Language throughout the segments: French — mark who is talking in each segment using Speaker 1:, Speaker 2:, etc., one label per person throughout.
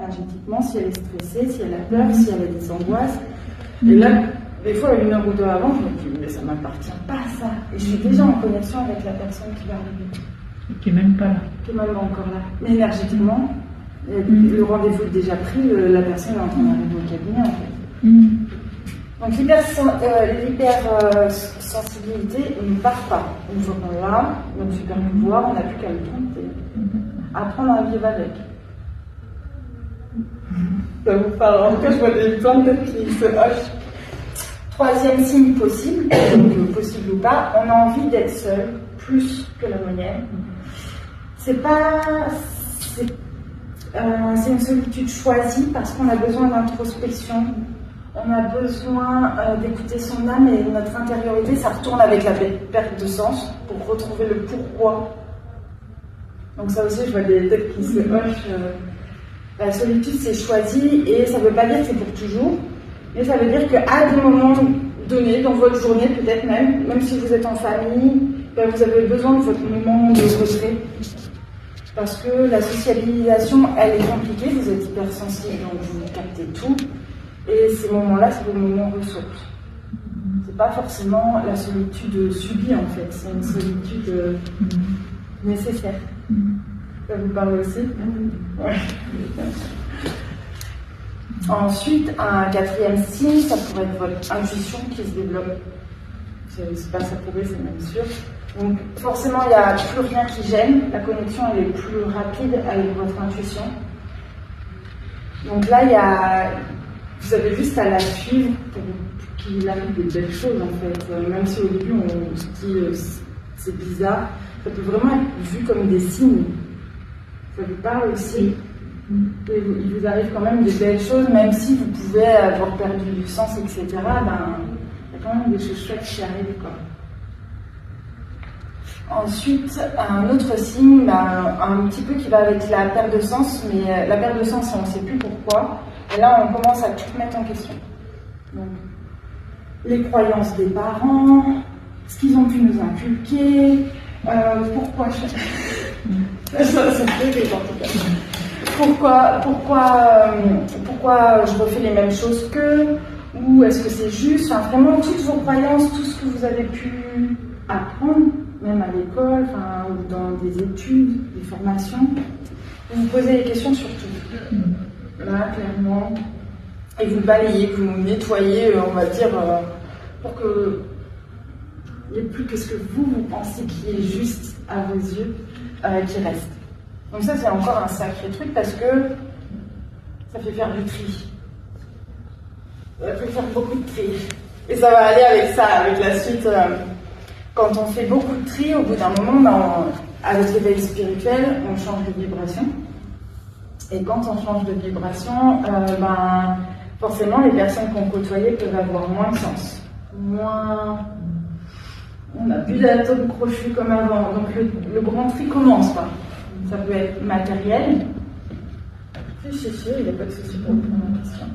Speaker 1: énergétiquement, si elle est stressée, si elle a peur, si elle a des angoisses. Et là, des fois, 1 heure ou 2 avant, je me dis, mais ça ne m'appartient pas ça. Et je suis déjà en connexion avec la personne qui va arriver.
Speaker 2: Et qui n'est même pas là.
Speaker 1: Qui n'est même pas encore là. Mais énergétiquement, le rendez-vous est déjà pris, la personne est en train d'arriver au cabinet en fait. Donc l'hypersensibilité ne part pas. Une fois qu'on l'a, notre super pouvoir, on n'a plus qu'à le dompter. Apprendre à vivre avec. Ça vous parle. En tout cas, je vois des plein de têtes qui se hochent. 3e signe possible, donc possible ou pas, on a envie d'être seul, plus que la moyenne. C'est une solitude choisie parce qu'on a besoin d'introspection. On a besoin d'écouter son âme et notre intériorité, ça retourne avec la perte de sens pour retrouver le pourquoi. Donc ça aussi, je vois des têtes qui se hochent. La solitude, c'est choisi et ça ne veut pas dire que c'est pour toujours, mais ça veut dire qu'à des moments donnés, dans votre journée, peut-être même si vous êtes en famille, ben vous avez besoin de votre moment de retrait. Parce que la socialisation, elle est compliquée, vous êtes hypersensible, donc vous captez tout. Et ces moments-là, c'est vos moments ressources. C'est pas forcément la solitude subie, en fait. C'est une solitude nécessaire. Ça vous parle aussi? Ouais. Ensuite, un 4e signe, ça pourrait être votre intuition qui se développe. C'est pas ça pourrait, c'est même sûr. Donc forcément, il n'y a plus rien qui gêne. La connexion, elle est plus rapide avec votre intuition. Donc là, vous avez juste à la suivre pour qu'il arrive des belles choses, en fait. Même si au début, on se dit c'est bizarre, ça peut vraiment être vu comme des signes. Ça vous parle aussi. Et il vous arrive quand même des belles choses, même si vous pouvez avoir perdu du sens, etc. Ben, il y a quand même des choses chouettes qui arrivent, quoi. Ensuite, un autre signe, un petit peu qui va avec la perte de sens, mais la perte de sens, on ne sait plus pourquoi. Et là, on commence à tout remettre en question. Donc, les croyances des parents, ce qu'ils ont pu nous inculquer, pourquoi ça fait rire, en tout cas. Pourquoi je refais les mêmes choses qu'eux, ou est-ce que c'est juste, enfin, vraiment toutes vos croyances, tout ce que vous avez pu apprendre, même à l'école, enfin, ou dans des études, des formations, vous vous posez des questions sur tout. Là, clairement, et vous balayez, vous nettoyez, on va dire, pour que il n'y ait plus que ce que vous pensez qui est juste à vos yeux qui reste. Donc ça, c'est encore un sacré truc parce que ça fait faire du tri. Ça fait faire beaucoup de tri. Et ça va aller avec ça, avec la suite. Quand on fait beaucoup de tri, au bout d'un moment, avec l'éveil spirituel, on change de vibration. Et quand on change de vibration, forcément, les personnes qu'on côtoyait peuvent avoir moins de sens. On n'a plus d'atomes crochus comme avant. Donc le grand tri commence, quoi. Ça peut être matériel. Si, il n'y a pas de souci pour répondre à la question.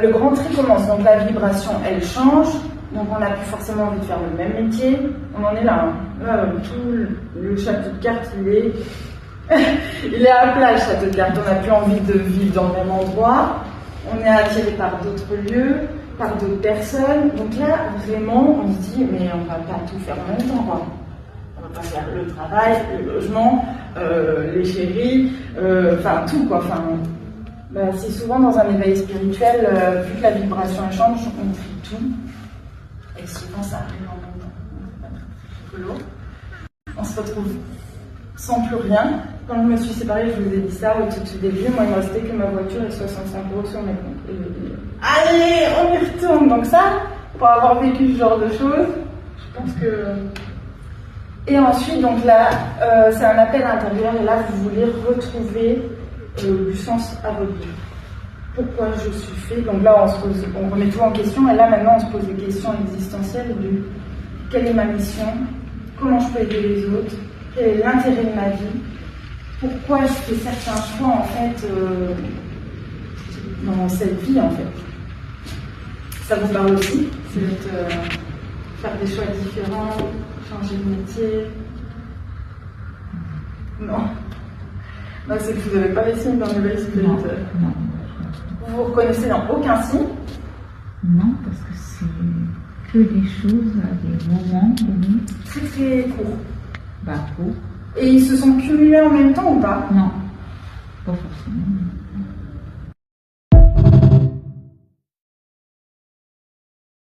Speaker 1: Le grand tri commence, donc la vibration, elle change. Donc on n'a plus forcément envie de faire le même métier. On en est là. Tout le château de cartes, il est à plat, le château de cartes. On n'a plus envie de vivre dans le même endroit. On est attiré par d'autres lieux, par d'autres personnes. Donc là, vraiment, on se dit, mais on ne va pas tout faire en même temps, quoi. On va pas faire le travail, le logement, les chéris, enfin tout, quoi. C'est souvent dans un éveil spirituel, vu que la vibration change, on trie tout. Et souvent, ça arrive en même temps. C'est pas très rigolo. On se retrouve sans plus rien. Quand je me suis séparée, je vous ai dit ça au tout début. Moi, il ne me restait que ma voiture et 65 € sur mes comptes. Et je dis, allez, on y retourne. Donc ça, pour avoir vécu ce genre de choses, je pense que... Et ensuite, donc là, c'est un appel intérieur. Et là, vous voulez retrouver du sens à votre vie. Pourquoi je suis fait? Donc là, on remet tout en question. Et là, maintenant, on se pose des questions existentielles du quelle est ma mission? Comment je peux aider les autres? Quel est l'intérêt de ma vie? Pourquoi je fais certains choix, en fait, dans cette vie, en fait? Ça vous parle aussi? C'est faire des choix différents, changer de métier? Non. Non, c'est que vous n'avez pas les signes dans les valises spirituelles.
Speaker 2: Non.
Speaker 1: Vous vous reconnaissez dans aucun signe?
Speaker 2: Non, parce que c'est que des choses à des moments donnés.
Speaker 1: Très très court.
Speaker 2: Court.
Speaker 1: Et ils se sont cumulés en même temps ou pas?
Speaker 2: Non, pas forcément.